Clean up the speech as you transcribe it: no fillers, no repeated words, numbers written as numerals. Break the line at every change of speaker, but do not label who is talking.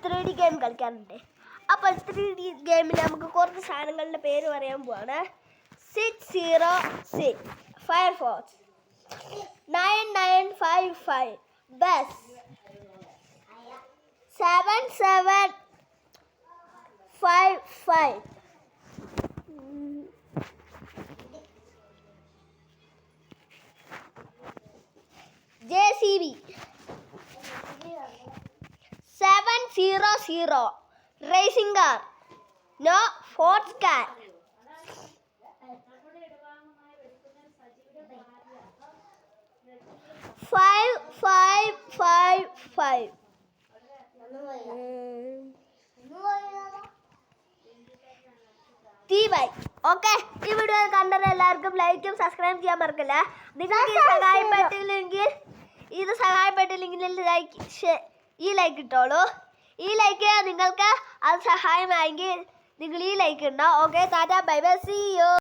3D game കളിക്കാറുണ്ട്. അപ്പോൾ 3D ഗെയിമിൽ നമുക്ക് കുറച്ച് സാധനങ്ങളുടെ പേര് പറയാൻ പോവാണ്. 606 Firefox, 9955 bus, 7755 JCB, 700 racing car, no sports car, 5555 T-bike. Okay, ഈ വീഡിയോ കണ്ടത് എല്ലാവർക്കും ലൈക്കും സബ്സ്ക്രൈബ് ചെയ്യാൻ മറക്കില്ല. നിങ്ങൾക്ക് ഇത് സഹായപ്പെട്ടില്ലെങ്കിൽ ഈ ലൈക്ക് ഇട്ടോളൂ. ഈ ലൈക്ക് നിങ്ങൾക്ക് അത് സഹായമായെങ്കിൽ നിങ്ങൾ ഈ ലൈക്ക് ഉണ്ടോ. Okay, tata bye bye, see U.